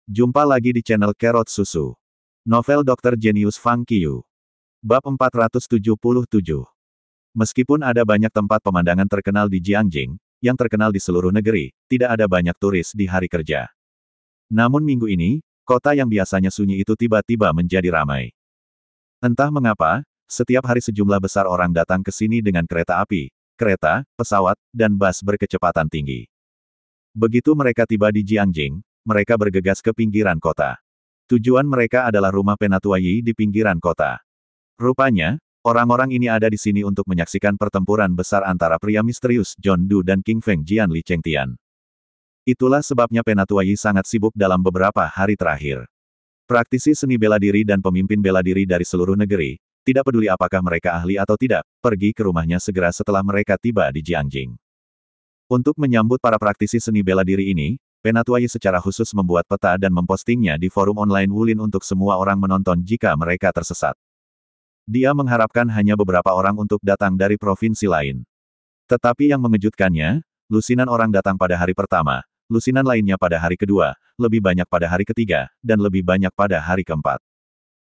Jumpa lagi di channel Kerot Susu. Novel Dr. Genius Fang Qiu. Bab 477. Meskipun ada banyak tempat pemandangan terkenal di Jiangjing, yang terkenal di seluruh negeri, tidak ada banyak turis di hari kerja. Namun minggu ini, kota yang biasanya sunyi itu tiba-tiba menjadi ramai. Entah mengapa, setiap hari sejumlah besar orang datang ke sini dengan kereta api, kereta, pesawat, dan bus berkecepatan tinggi. Begitu mereka tiba di Jiangjing, mereka bergegas ke pinggiran kota. Tujuan mereka adalah rumah Penatua Yi di pinggiran kota. Rupanya, orang-orang ini ada di sini untuk menyaksikan pertempuran besar antara pria misterius John Du dan King Feng Jian Li Chengtian. Itulah sebabnya Penatua Yi sangat sibuk dalam beberapa hari terakhir. Praktisi seni bela diri dan pemimpin bela diri dari seluruh negeri, tidak peduli apakah mereka ahli atau tidak, pergi ke rumahnya segera setelah mereka tiba di Jiangjing. Untuk menyambut para praktisi seni bela diri ini, Penatua Yi secara khusus membuat peta dan mempostingnya di forum online Wulin untuk semua orang menonton jika mereka tersesat. Dia mengharapkan hanya beberapa orang untuk datang dari provinsi lain. Tetapi yang mengejutkannya, lusinan orang datang pada hari pertama, lusinan lainnya pada hari kedua, lebih banyak pada hari ketiga, dan lebih banyak pada hari keempat.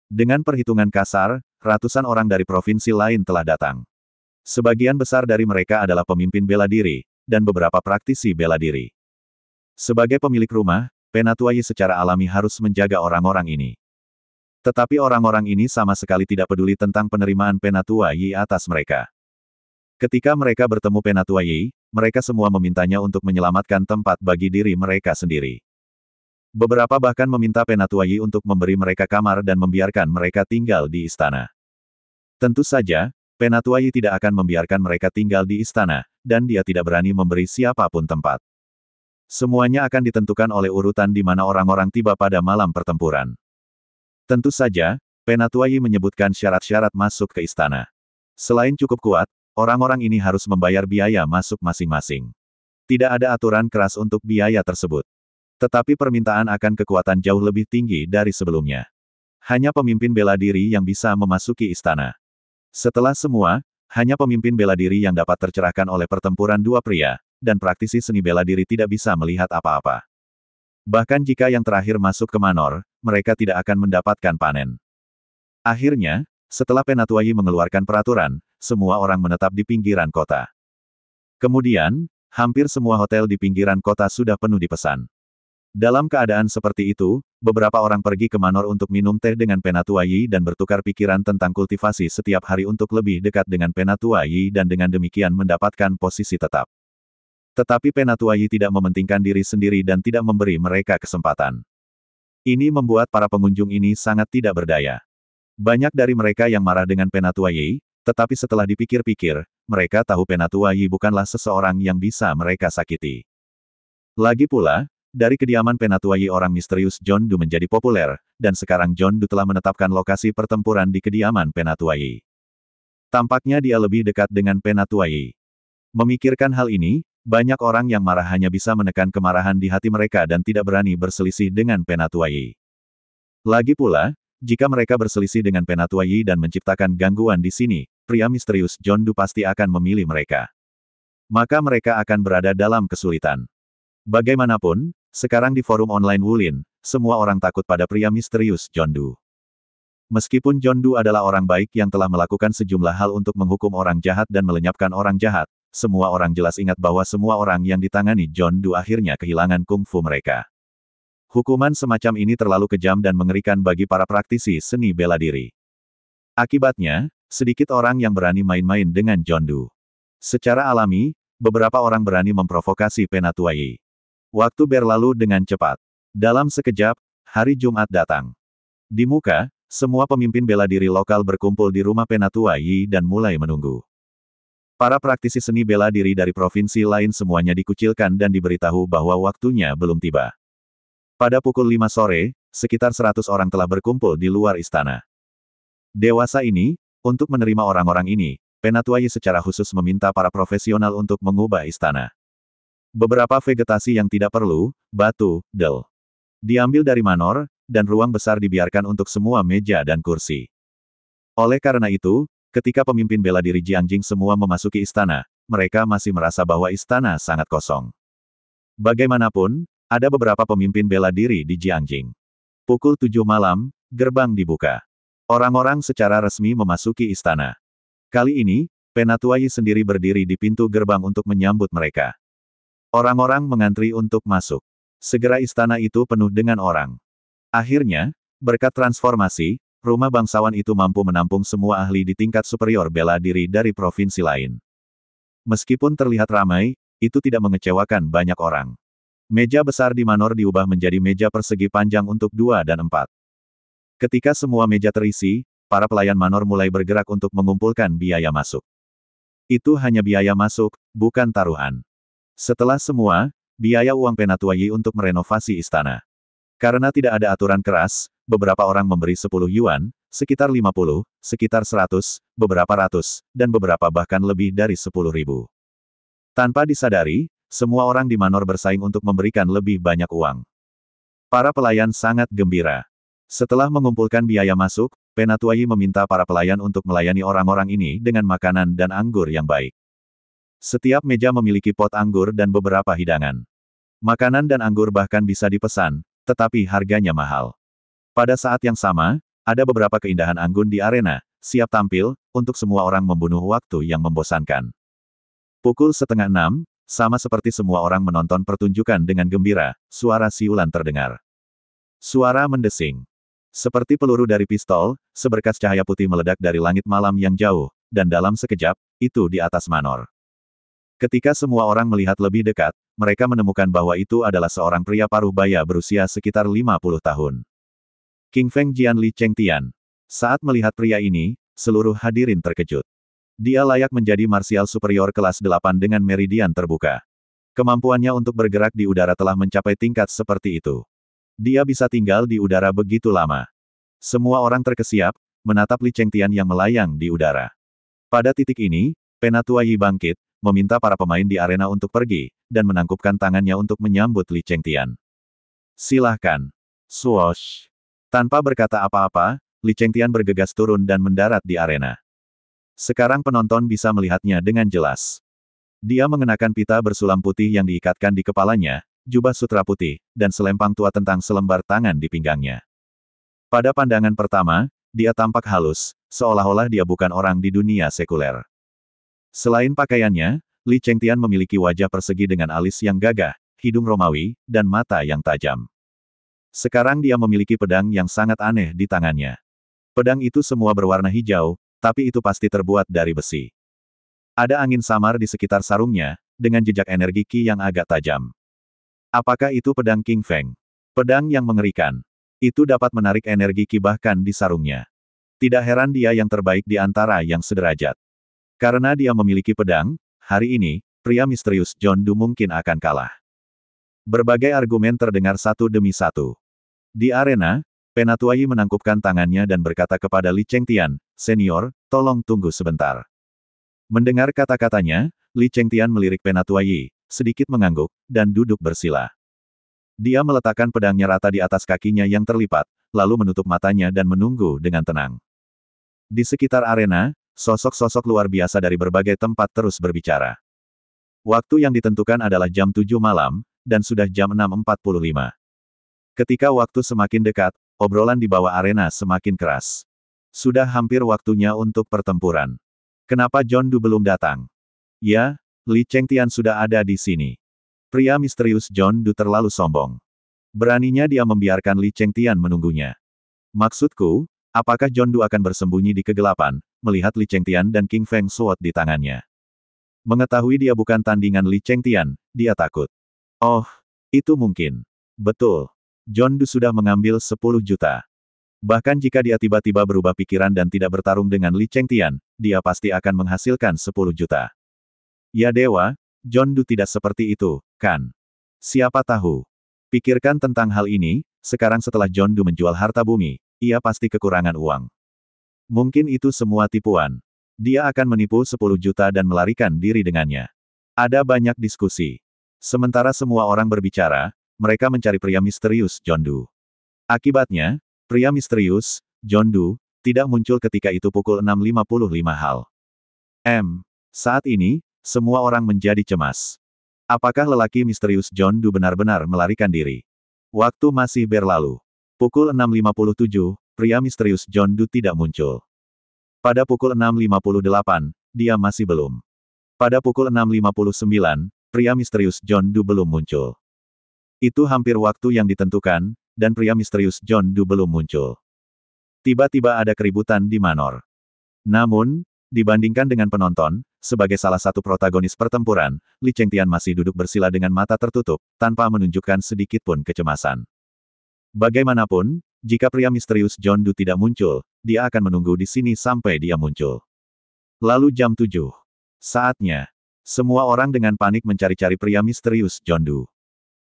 Dengan perhitungan kasar, ratusan orang dari provinsi lain telah datang. Sebagian besar dari mereka adalah pemimpin bela diri, dan beberapa praktisi bela diri. Sebagai pemilik rumah, Penatua Yi secara alami harus menjaga orang-orang ini. Tetapi orang-orang ini sama sekali tidak peduli tentang penerimaan Penatua Yi atas mereka. Ketika mereka bertemu Penatua Yi, mereka semua memintanya untuk menyelamatkan tempat bagi diri mereka sendiri. Beberapa bahkan meminta Penatua Yi untuk memberi mereka kamar dan membiarkan mereka tinggal di istana. Tentu saja, Penatua Yi tidak akan membiarkan mereka tinggal di istana, dan dia tidak berani memberi siapapun tempat. Semuanya akan ditentukan oleh urutan di mana orang-orang tiba pada malam pertempuran. Tentu saja, Penatua Yi menyebutkan syarat-syarat masuk ke istana. Selain cukup kuat, orang-orang ini harus membayar biaya masuk masing-masing. Tidak ada aturan keras untuk biaya tersebut. Tetapi permintaan akan kekuatan jauh lebih tinggi dari sebelumnya. Hanya pemimpin bela diri yang bisa memasuki istana. Setelah semua, hanya pemimpin bela diri yang dapat tercerahkan oleh pertempuran dua pria, dan praktisi seni bela diri tidak bisa melihat apa-apa. Bahkan jika yang terakhir masuk ke manor, mereka tidak akan mendapatkan panen. Akhirnya, setelah Penatua Yi mengeluarkan peraturan, semua orang menetap di pinggiran kota. Kemudian, hampir semua hotel di pinggiran kota sudah penuh dipesan. Dalam keadaan seperti itu, beberapa orang pergi ke manor untuk minum teh dengan Penatua Yi dan bertukar pikiran tentang kultivasi setiap hari untuk lebih dekat dengan Penatua Yi dan dengan demikian mendapatkan posisi tetap. Tetapi Penatua Yi tidak mementingkan diri sendiri dan tidak memberi mereka kesempatan. Ini membuat para pengunjung ini sangat tidak berdaya. Banyak dari mereka yang marah dengan Penatua Yi, tetapi setelah dipikir-pikir, mereka tahu Penatua Yi bukanlah seseorang yang bisa mereka sakiti. Lagi pula, dari kediaman Penatua Yi orang misterius John Du menjadi populer, dan sekarang John Du telah menetapkan lokasi pertempuran di kediaman Penatua Yi. Tampaknya dia lebih dekat dengan Penatua Yi. Memikirkan hal ini, banyak orang yang marah hanya bisa menekan kemarahan di hati mereka dan tidak berani berselisih dengan Penatua Yi. Lagi pula, jika mereka berselisih dengan Penatua Yi dan menciptakan gangguan di sini, pria misterius John Du pasti akan memilih mereka. Maka mereka akan berada dalam kesulitan. Bagaimanapun, sekarang di forum online Wulin, semua orang takut pada pria misterius John Du. Meskipun John Du adalah orang baik yang telah melakukan sejumlah hal untuk menghukum orang jahat dan melenyapkan orang jahat, semua orang jelas ingat bahwa semua orang yang ditangani John Du akhirnya kehilangan kungfu mereka. Hukuman semacam ini terlalu kejam dan mengerikan bagi para praktisi seni bela diri. Akibatnya, sedikit orang yang berani main-main dengan John Du. Secara alami, beberapa orang berani memprovokasi Penatua Yi. Waktu berlalu dengan cepat. Dalam sekejap, hari Jumat datang. Di muka, semua pemimpin bela diri lokal berkumpul di rumah Penatua Yi dan mulai menunggu. Para praktisi seni bela diri dari provinsi lain semuanya dikucilkan dan diberitahu bahwa waktunya belum tiba. Pada pukul 5 sore, sekitar 100 orang telah berkumpul di luar istana. Dewasa ini, untuk menerima orang-orang ini, Penatua Yi secara khusus meminta para profesional untuk mengubah istana. Beberapa vegetasi yang tidak perlu, batu, del, diambil dari manor, dan ruang besar dibiarkan untuk semua meja dan kursi. Oleh karena itu, ketika pemimpin bela diri Jiangjing semua memasuki istana, mereka masih merasa bahwa istana sangat kosong. Bagaimanapun, Ada beberapa pemimpin bela diri di Jiangjing. Pukul 7 malam, gerbang dibuka. Orang-orang secara resmi memasuki istana. Kali ini, Penatuai sendiri berdiri di pintu gerbang untuk menyambut mereka. Orang-orang mengantri untuk masuk. Segera istana itu penuh dengan orang. Akhirnya, berkat transformasi, rumah bangsawan itu mampu menampung semua ahli di tingkat superior bela diri dari provinsi lain. Meskipun terlihat ramai, itu tidak mengecewakan banyak orang. Meja besar di manor diubah menjadi meja persegi panjang untuk 2 dan 4. Ketika semua meja terisi, para pelayan manor mulai bergerak untuk mengumpulkan biaya masuk. Itu hanya biaya masuk, bukan taruhan. Setelah semua, biaya uang Penatuai untuk merenovasi istana. Karena tidak ada aturan keras, beberapa orang memberi 10 yuan, sekitar 50, sekitar 100, beberapa ratus, dan beberapa bahkan lebih dari 10.000. Tanpa disadari, semua orang di manor bersaing untuk memberikan lebih banyak uang. Para pelayan sangat gembira. Setelah mengumpulkan biaya masuk, Penatuai meminta para pelayan untuk melayani orang-orang ini dengan makanan dan anggur yang baik. Setiap meja memiliki pot anggur dan beberapa hidangan. Makanan dan anggur bahkan bisa dipesan, tetapi harganya mahal. Pada saat yang sama, ada beberapa keindahan anggun di arena, siap tampil, untuk semua orang membunuh waktu yang membosankan. Pukul 5:30, sama seperti semua orang menonton pertunjukan dengan gembira, suara siulan terdengar. Suara mendesing. Seperti peluru dari pistol, seberkas cahaya putih meledak dari langit malam yang jauh, dan dalam sekejap, itu di atas manor. Ketika semua orang melihat lebih dekat, mereka menemukan bahwa itu adalah seorang pria paruh baya berusia sekitar 50 tahun. King Feng Jian Li Chengtian. Saat melihat pria ini, seluruh hadirin terkejut. Dia layak menjadi marsial superior kelas 8 dengan meridian terbuka. Kemampuannya untuk bergerak di udara telah mencapai tingkat seperti itu. Dia bisa tinggal di udara begitu lama. Semua orang terkesiap, menatap Li Chengtian yang melayang di udara. Pada titik ini, Penatuai bangkit, meminta para pemain di arena untuk pergi, dan menangkupkan tangannya untuk menyambut Li Chengtian. Silahkan. Swoosh. Tanpa berkata apa-apa, Li Chengtian bergegas turun dan mendarat di arena. Sekarang penonton bisa melihatnya dengan jelas. Dia mengenakan pita bersulam putih yang diikatkan di kepalanya, jubah sutra putih, dan selempang tua tentang selembar tangan di pinggangnya. Pada pandangan pertama, dia tampak halus, seolah-olah dia bukan orang di dunia sekuler. Selain pakaiannya, Li Chengtian memiliki wajah persegi dengan alis yang gagah, hidung Romawi, dan mata yang tajam. Sekarang dia memiliki pedang yang sangat aneh di tangannya. Pedang itu semua berwarna hijau, tapi itu pasti terbuat dari besi. Ada angin samar di sekitar sarungnya, dengan jejak energi Qi yang agak tajam. Apakah itu pedang King Feng? Pedang yang mengerikan. Itu dapat menarik energi Qi bahkan di sarungnya. Tidak heran dia yang terbaik di antara yang sederajat. Karena dia memiliki pedang, hari ini, pria misterius John Du mungkin akan kalah. Berbagai argumen terdengar satu demi satu. Di arena, Penatuai menangkupkan tangannya dan berkata kepada Li Chengtian, "Senior, tolong tunggu sebentar." Mendengar kata-katanya, Li Chengtian melirik Penatuai, sedikit mengangguk, dan duduk bersila. Dia meletakkan pedangnya rata di atas kakinya yang terlipat, lalu menutup matanya dan menunggu dengan tenang. Di sekitar arena, sosok-sosok luar biasa dari berbagai tempat terus berbicara. Waktu yang ditentukan adalah jam 7 malam, dan sudah jam 6.45. Ketika waktu semakin dekat, obrolan di bawah arena semakin keras. Sudah hampir waktunya untuk pertempuran. Kenapa John Du belum datang? Ya, Li Chengtian sudah ada di sini. Pria misterius John Du terlalu sombong. Beraninya dia membiarkan Li Chengtian menunggunya. Maksudku, apakah John Du akan bersembunyi di kegelapan, melihat Li Chengtian dan King Feng Sword di tangannya? Mengetahui dia bukan tandingan Li Chengtian, dia takut. Oh, itu mungkin. Betul. John Du sudah mengambil 10 juta. Bahkan jika dia tiba-tiba berubah pikiran dan tidak bertarung dengan Li Chengtian, dia pasti akan menghasilkan 10 juta. Ya dewa, John Du tidak seperti itu, kan? Siapa tahu? Pikirkan tentang hal ini, sekarang setelah John Du menjual harta bumi, ia pasti kekurangan uang. Mungkin itu semua tipuan. Dia akan menipu 10 juta dan melarikan diri dengannya. Ada banyak diskusi. Sementara semua orang berbicara, mereka mencari pria misterius John Du. Akibatnya, pria misterius, John Du, tidak muncul ketika itu pukul 6.55 HAL. Saat ini, semua orang menjadi cemas. Apakah lelaki misterius John Doe benar-benar melarikan diri? Waktu masih berlalu. Pukul 6.57, pria misterius John Doe tidak muncul. Pada pukul 6.58, dia masih belum. Pada pukul 6.59, pria misterius John Doe belum muncul. Itu hampir waktu yang ditentukan, dan pria misterius John Doe belum muncul. Tiba-tiba ada keributan di Manor. Namun, dibandingkan dengan penonton, sebagai salah satu protagonis pertempuran, Li Chengtian masih duduk bersila dengan mata tertutup, tanpa menunjukkan sedikit pun kecemasan. Bagaimanapun, jika pria misterius John Doe tidak muncul, dia akan menunggu di sini sampai dia muncul. Lalu jam 7. Saatnya. Semua orang dengan panik mencari-cari pria misterius John Doe.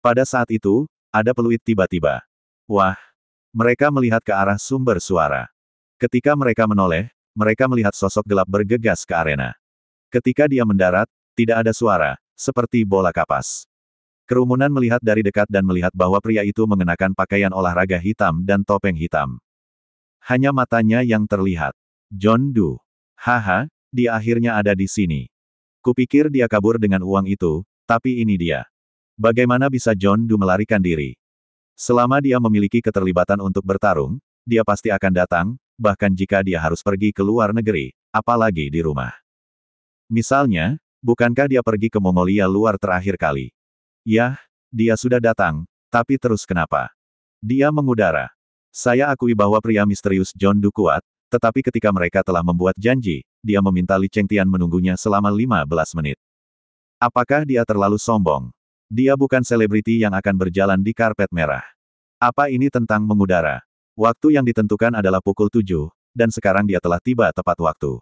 Pada saat itu, ada peluit tiba-tiba. Wah! Mereka melihat ke arah sumber suara. Ketika mereka menoleh, mereka melihat sosok gelap bergegas ke arena. Ketika dia mendarat, tidak ada suara, seperti bola kapas. Kerumunan melihat dari dekat dan melihat bahwa pria itu mengenakan pakaian olahraga hitam dan topeng hitam. Hanya matanya yang terlihat. John Doe. Haha, dia akhirnya ada di sini. Kupikir dia kabur dengan uang itu, tapi ini dia. Bagaimana bisa John Doe melarikan diri? Selama dia memiliki keterlibatan untuk bertarung, dia pasti akan datang, bahkan jika dia harus pergi ke luar negeri, apalagi di rumah. Misalnya, bukankah dia pergi ke Mongolia luar terakhir kali? Yah, dia sudah datang, tapi terus kenapa? Dia mengudara. Saya akui bahwa pria misterius John Doe kuat, tetapi ketika mereka telah membuat janji, dia meminta Li Chengtian menunggunya selama 15 menit. Apakah dia terlalu sombong? Dia bukan selebriti yang akan berjalan di karpet merah. Apa ini tentang mengudara? Waktu yang ditentukan adalah pukul 7, dan sekarang dia telah tiba tepat waktu.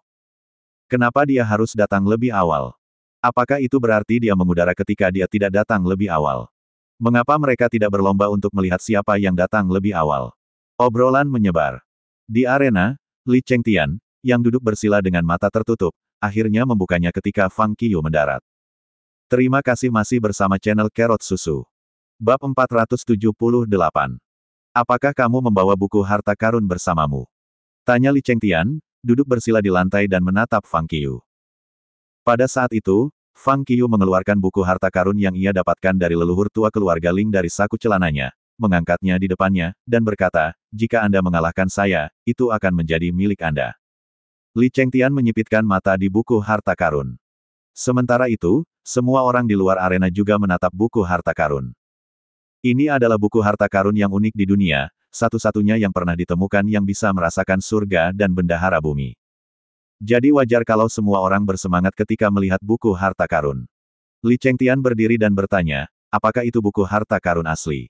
Kenapa dia harus datang lebih awal? Apakah itu berarti dia mengudara ketika dia tidak datang lebih awal? Mengapa mereka tidak berlomba untuk melihat siapa yang datang lebih awal? Obrolan menyebar. Di arena, Li Chengtian, yang duduk bersila dengan mata tertutup, akhirnya membukanya ketika Fang Qiyu mendarat. Terima kasih masih bersama channel Carrot Susu. Bab 478. Apakah kamu membawa buku harta karun bersamamu? Tanya Li Chengtian, duduk bersila di lantai dan menatap Fang Qiyu. Pada saat itu, Fang Qiyu mengeluarkan buku harta karun yang ia dapatkan dari leluhur tua keluarga Ling dari saku celananya, mengangkatnya di depannya, dan berkata, jika Anda mengalahkan saya, itu akan menjadi milik Anda. Li Chengtian menyipitkan mata di buku harta karun. Sementara itu, semua orang di luar arena juga menatap buku harta karun. Ini adalah buku harta karun yang unik di dunia, satu-satunya yang pernah ditemukan yang bisa merasakan surga dan bendahara bumi. Jadi wajar kalau semua orang bersemangat ketika melihat buku harta karun. Li Chengtian berdiri dan bertanya, apakah itu buku harta karun asli?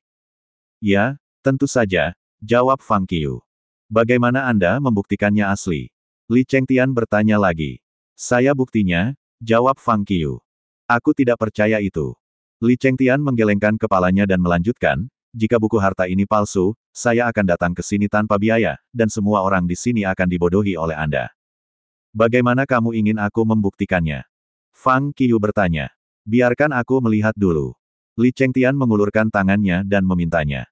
Ya, tentu saja, jawab Fang Qiyu. Bagaimana Anda membuktikannya asli? Li Chengtian bertanya lagi. Saya buktinya, jawab Fang Qiyu. Aku tidak percaya itu. Li Chengtian menggelengkan kepalanya dan melanjutkan, jika buku harta ini palsu, saya akan datang ke sini tanpa biaya, dan semua orang di sini akan dibodohi oleh Anda. Bagaimana kamu ingin aku membuktikannya? Fang Qiyu bertanya. Biarkan aku melihat dulu. Li Chengtian mengulurkan tangannya dan memintanya.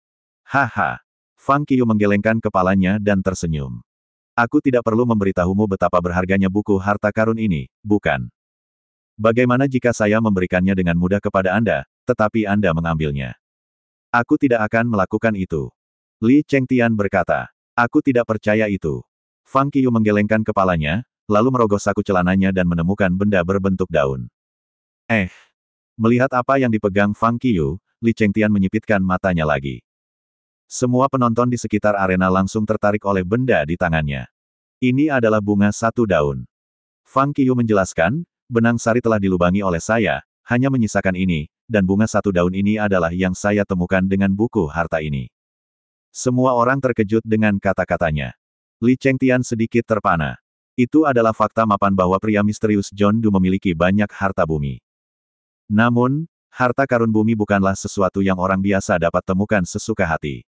Haha. Fang Qiyu menggelengkan kepalanya dan tersenyum. Aku tidak perlu memberitahumu betapa berharganya buku harta karun ini, bukan? Bagaimana jika saya memberikannya dengan mudah kepada Anda, tetapi Anda mengambilnya? Aku tidak akan melakukan itu. Li Chengtian berkata. Aku tidak percaya itu. Fang Qiyu menggelengkan kepalanya, lalu merogoh saku celananya dan menemukan benda berbentuk daun. Melihat apa yang dipegang Fang Qiyu, Li Chengtian menyipitkan matanya lagi. Semua penonton di sekitar arena langsung tertarik oleh benda di tangannya. Ini adalah bunga satu daun. Fang Qiyu menjelaskan, benang sari telah dilubangi oleh saya, hanya menyisakan ini, dan bunga satu daun ini adalah yang saya temukan dengan buku harta ini. Semua orang terkejut dengan kata-katanya. Li Chengtian sedikit terpana. Itu adalah fakta mapan bahwa pria misterius John Doe memiliki banyak harta bumi. Namun, harta karun bumi bukanlah sesuatu yang orang biasa dapat temukan sesuka hati.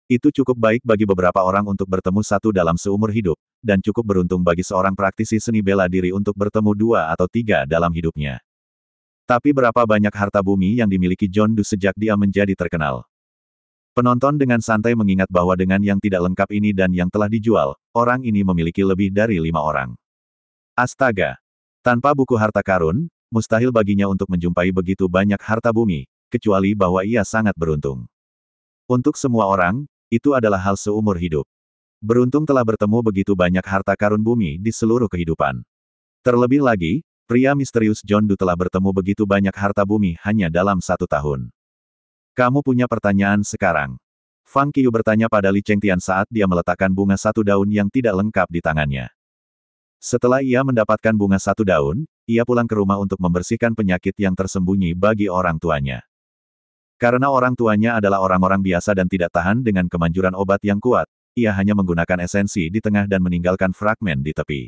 Itu cukup baik bagi beberapa orang untuk bertemu satu dalam seumur hidup, dan cukup beruntung bagi seorang praktisi seni bela diri untuk bertemu 2 atau 3 dalam hidupnya. Tapi berapa banyak harta bumi yang dimiliki John Doe sejak dia menjadi terkenal? Penonton dengan santai mengingat bahwa dengan yang tidak lengkap ini dan yang telah dijual, orang ini memiliki lebih dari 5 orang. Astaga! Tanpa buku harta karun, mustahil baginya untuk menjumpai begitu banyak harta bumi, kecuali bahwa ia sangat beruntung. Untuk semua orang, itu adalah hal seumur hidup. Beruntung telah bertemu begitu banyak harta karun bumi di seluruh kehidupan. Terlebih lagi, pria misterius John Doe telah bertemu begitu banyak harta bumi hanya dalam 1 tahun. Kamu punya pertanyaan sekarang? Fang Qiu bertanya pada Li Chengtian saat dia meletakkan bunga 1 daun yang tidak lengkap di tangannya. Setelah ia mendapatkan bunga 1 daun, ia pulang ke rumah untuk membersihkan penyakit yang tersembunyi bagi orang tuanya. Karena orang tuanya adalah orang-orang biasa dan tidak tahan dengan kemanjuran obat yang kuat, ia hanya menggunakan esensi di tengah dan meninggalkan fragmen di tepi.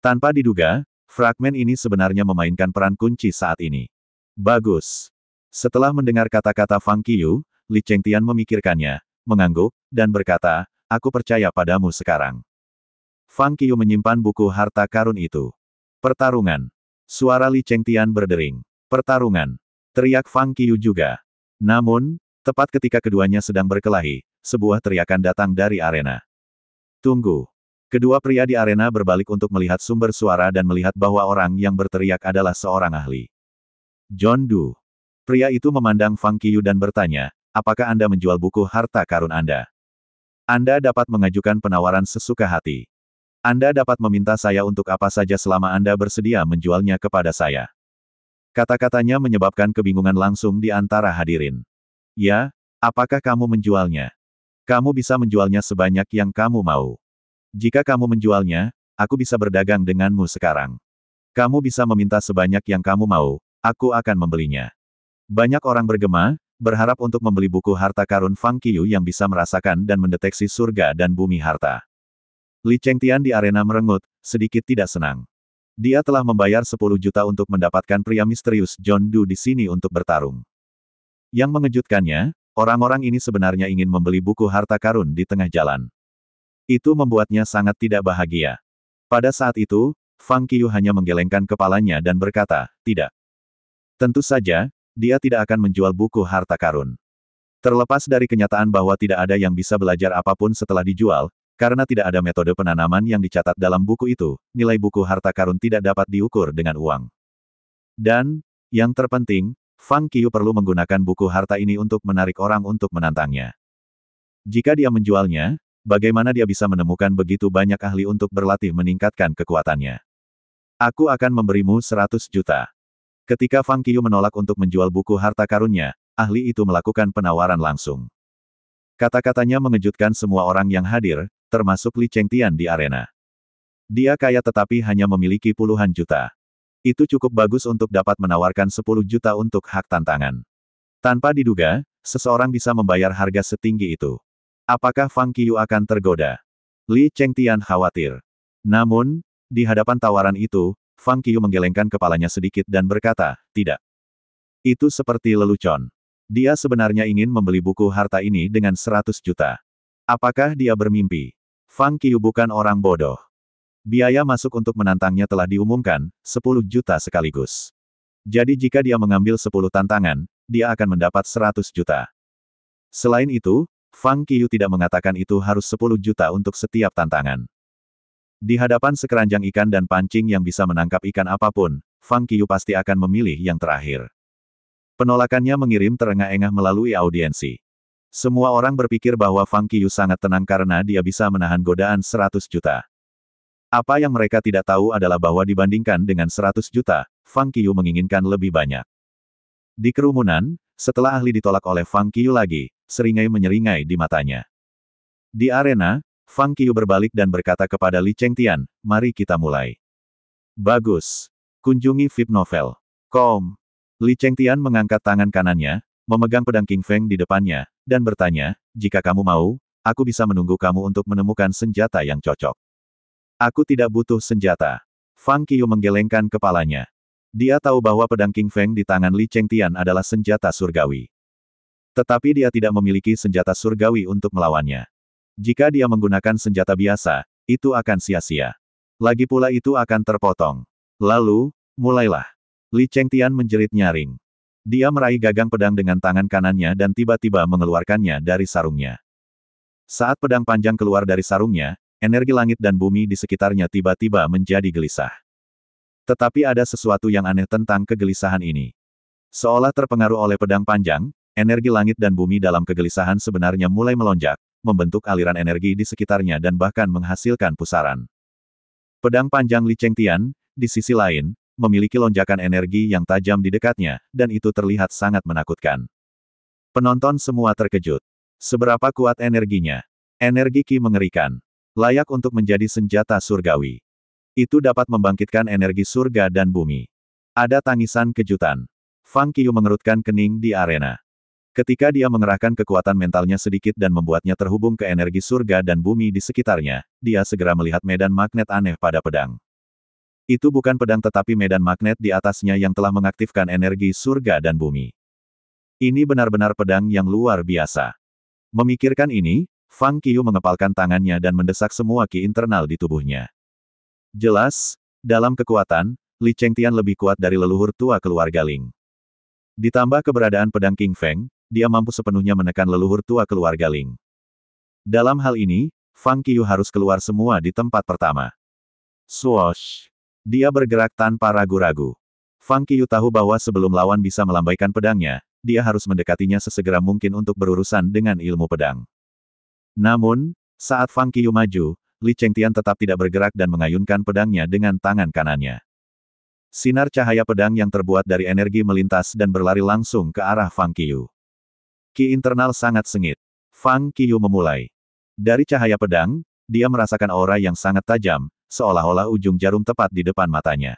Tanpa diduga, fragmen ini sebenarnya memainkan peran kunci saat ini. Bagus. Setelah mendengar kata-kata Fang Qiu, Li Chengtian memikirkannya, mengangguk, dan berkata, aku percaya padamu sekarang. Fang Qiu menyimpan buku harta karun itu. Pertarungan. Suara Li Chengtian berdering. Pertarungan. Teriak Fang Qiu juga. Namun, tepat ketika keduanya sedang berkelahi, sebuah teriakan datang dari arena. Tunggu. Kedua pria di arena berbalik untuk melihat sumber suara dan melihat bahwa orang yang berteriak adalah seorang ahli. John Doe. Pria itu memandang Fang Qiu dan bertanya, apakah Anda menjual buku harta karun Anda? Anda dapat mengajukan penawaran sesuka hati. Anda dapat meminta saya untuk apa saja selama Anda bersedia menjualnya kepada saya. Kata-katanya menyebabkan kebingungan langsung di antara hadirin. Ya, apakah kamu menjualnya? Kamu bisa menjualnya sebanyak yang kamu mau. Jika kamu menjualnya, aku bisa berdagang denganmu sekarang. Kamu bisa meminta sebanyak yang kamu mau, aku akan membelinya. Banyak orang bergema, berharap untuk membeli buku harta karun Fang Qiu yang bisa merasakan dan mendeteksi surga dan bumi harta. Li Chengtian di arena merengut, sedikit tidak senang. Dia telah membayar 10 juta untuk mendapatkan pria misterius John Doe di sini untuk bertarung. Yang mengejutkannya, orang-orang ini sebenarnya ingin membeli buku harta karun di tengah jalan. Itu membuatnya sangat tidak bahagia. Pada saat itu, Fang Qiu hanya menggelengkan kepalanya dan berkata, tidak. Tentu saja, dia tidak akan menjual buku harta karun. Terlepas dari kenyataan bahwa tidak ada yang bisa belajar apapun setelah dijual, karena tidak ada metode penanaman yang dicatat dalam buku itu, nilai buku harta karun tidak dapat diukur dengan uang. Dan, yang terpenting, Fang Qiu perlu menggunakan buku harta ini untuk menarik orang untuk menantangnya. Jika dia menjualnya, bagaimana dia bisa menemukan begitu banyak ahli untuk berlatih meningkatkan kekuatannya? Aku akan memberimu 100 juta. Ketika Fang Qiu menolak untuk menjual buku harta karunnya, ahli itu melakukan penawaran langsung. Kata-katanya mengejutkan semua orang yang hadir, termasuk Li Chengtian di arena. Dia kaya tetapi hanya memiliki puluhan juta. Itu cukup bagus untuk dapat menawarkan 10 juta untuk hak tantangan. Tanpa diduga, seseorang bisa membayar harga setinggi itu. Apakah Fang Qiu akan tergoda? Li Chengtian khawatir. Namun, di hadapan tawaran itu, Fang Qiu menggelengkan kepalanya sedikit dan berkata, tidak. Itu seperti lelucon. Dia sebenarnya ingin membeli buku harta ini dengan 100 juta. Apakah dia bermimpi? Fang Qiu bukan orang bodoh. Biaya masuk untuk menantangnya telah diumumkan, 10 juta sekaligus. Jadi jika dia mengambil 10 tantangan, dia akan mendapat 100 juta. Selain itu, Fang Qiu tidak mengatakan itu harus 10 juta untuk setiap tantangan. Di hadapan sekeranjang ikan dan pancing yang bisa menangkap ikan apapun, Fang Qiu pasti akan memilih yang terakhir. Penolakannya mengirim terengah-engah melalui audiensi. Semua orang berpikir bahwa Fang Qiu sangat tenang karena dia bisa menahan godaan 100 juta. Apa yang mereka tidak tahu adalah bahwa dibandingkan dengan 100 juta, Fang Qiu menginginkan lebih banyak. Di kerumunan, setelah ahli ditolak oleh Fang Qiu lagi, seringai menyeringai di matanya. Di arena, Fang Qiu berbalik dan berkata kepada Li Chengtian, mari kita mulai. Bagus. Kunjungi VIP Novel. Com. Li Chengtian mengangkat tangan kanannya, memegang pedang King Feng di depannya, dan bertanya, jika kamu mau, aku bisa menunggu kamu untuk menemukan senjata yang cocok. Aku tidak butuh senjata. Fang Qiu menggelengkan kepalanya. Dia tahu bahwa pedang King Feng di tangan Li Chengtian adalah senjata surgawi. Tetapi dia tidak memiliki senjata surgawi untuk melawannya. Jika dia menggunakan senjata biasa, itu akan sia-sia. Lagi pula itu akan terpotong. Lalu, mulailah. Li Chengtian menjerit nyaring. Dia meraih gagang pedang dengan tangan kanannya dan tiba-tiba mengeluarkannya dari sarungnya. Saat pedang panjang keluar dari sarungnya, energi langit dan bumi di sekitarnya tiba-tiba menjadi gelisah. Tetapi ada sesuatu yang aneh tentang kegelisahan ini. Seolah terpengaruh oleh pedang panjang, energi langit dan bumi dalam kegelisahan sebenarnya mulai melonjak, membentuk aliran energi di sekitarnya dan bahkan menghasilkan pusaran. Pedang panjang Li Chengtian, di sisi lain, memiliki lonjakan energi yang tajam di dekatnya, dan itu terlihat sangat menakutkan. Penonton semua terkejut. Seberapa kuat energinya? Energi Qi mengerikan. Layak untuk menjadi senjata surgawi. Itu dapat membangkitkan energi surga dan bumi. Ada tangisan kejutan. Fang Qiyu mengerutkan kening di arena. Ketika dia mengerahkan kekuatan mentalnya sedikit dan membuatnya terhubung ke energi surga dan bumi di sekitarnya, dia segera melihat medan magnet aneh pada pedang. Itu bukan pedang tetapi medan magnet di atasnya yang telah mengaktifkan energi surga dan bumi. Ini benar-benar pedang yang luar biasa. Memikirkan ini, Fang Qiyu mengepalkan tangannya dan mendesak semua Qi internal di tubuhnya. Jelas, dalam kekuatan, Li Chengtian lebih kuat dari leluhur tua keluarga Ling. Ditambah keberadaan pedang King Feng, dia mampu sepenuhnya menekan leluhur tua keluarga Ling. Dalam hal ini, Fang Qiyu harus keluar semua di tempat pertama. Swoosh! Dia bergerak tanpa ragu-ragu. Fang Qiyu tahu bahwa sebelum lawan bisa melambaikan pedangnya, dia harus mendekatinya sesegera mungkin untuk berurusan dengan ilmu pedang. Namun, saat Fang Qiyu maju, Li Chengtian tetap tidak bergerak dan mengayunkan pedangnya dengan tangan kanannya. Sinar cahaya pedang yang terbuat dari energi melintas dan berlari langsung ke arah Fang Qiyu. Qi internal sangat sengit. Fang Qiyu memulai. Dari cahaya pedang, dia merasakan aura yang sangat tajam, seolah-olah ujung jarum tepat di depan matanya.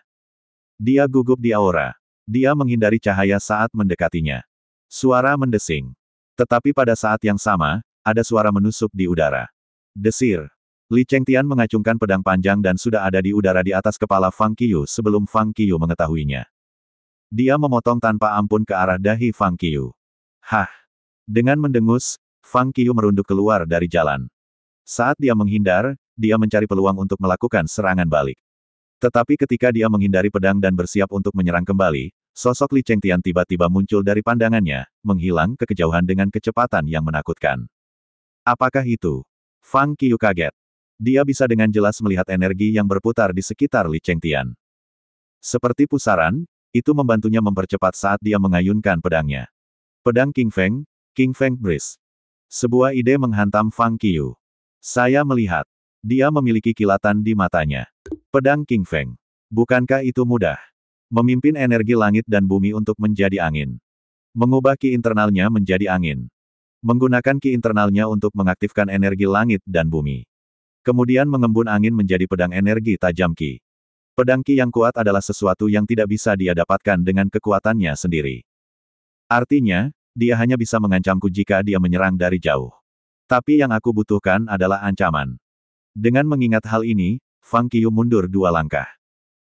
Dia gugup di aura. Dia menghindari cahaya saat mendekatinya. Suara mendesing. Tetapi pada saat yang sama, ada suara menusuk di udara. Desir. Li Chengtian mengacungkan pedang panjang dan sudah ada di udara di atas kepala Fang Qiyu sebelum Fang Qiyu mengetahuinya. Dia memotong tanpa ampun ke arah dahi Fang Qiyu. Hah! Dengan mendengus, Fang Qiyu merunduk keluar dari jalan. Saat dia menghindar, dia mencari peluang untuk melakukan serangan balik. Tetapi ketika dia menghindari pedang dan bersiap untuk menyerang kembali, sosok Li Chengtian tiba-tiba muncul dari pandangannya, menghilang ke kejauhan dengan kecepatan yang menakutkan. Apakah itu? Fang Qiyu kaget. Dia bisa dengan jelas melihat energi yang berputar di sekitar Li Chengtian. Seperti pusaran, itu membantunya mempercepat saat dia mengayunkan pedangnya. Pedang King Feng Breeze. Sebuah ide menghantam Fang Qiyu. Saya melihat. Dia memiliki kilatan di matanya. Pedang King Feng. Bukankah itu mudah? Memimpin energi langit dan bumi untuk menjadi angin. Mengubah Qi internalnya menjadi angin. Menggunakan Qi internalnya untuk mengaktifkan energi langit dan bumi. Kemudian mengembun angin menjadi pedang energi tajam Qi. Pedang Qi yang kuat adalah sesuatu yang tidak bisa dia dapatkan dengan kekuatannya sendiri. Artinya, dia hanya bisa mengancamku jika dia menyerang dari jauh. Tapi yang aku butuhkan adalah ancaman. Dengan mengingat hal ini, Fang Qiyu mundur 2 langkah.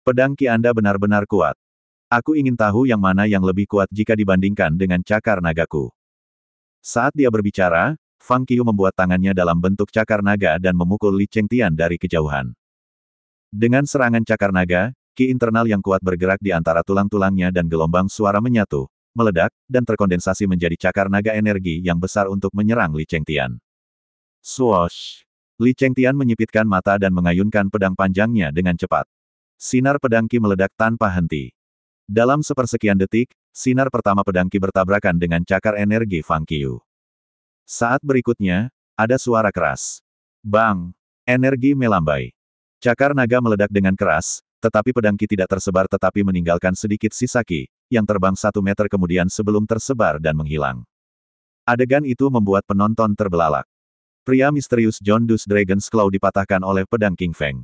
Pedang Qi Anda benar-benar kuat. Aku ingin tahu yang mana yang lebih kuat jika dibandingkan dengan cakar nagaku. Saat dia berbicara, Fang Qiyu membuat tangannya dalam bentuk cakar naga dan memukul Li Chengtian dari kejauhan. Dengan serangan cakar naga, Qi internal yang kuat bergerak di antara tulang-tulangnya dan gelombang suara menyatu, meledak, dan terkondensasi menjadi cakar naga energi yang besar untuk menyerang Li Chengtian. Swoosh! Li Chengtian menyipitkan mata dan mengayunkan pedang panjangnya dengan cepat. Sinar pedang Qi meledak tanpa henti. Dalam sepersekian detik, sinar pertama pedang Qi bertabrakan dengan cakar energi Fang Qiyu. Saat berikutnya, ada suara keras. Bang! Energi melambai. Cakar naga meledak dengan keras, tetapi pedang Qi tidak tersebar tetapi meninggalkan sedikit sisa Qi, yang terbang 1 meter kemudian sebelum tersebar dan menghilang. Adegan itu membuat penonton terbelalak. Pria misterius John Dus Dragon's Claw dipatahkan oleh pedang King Feng.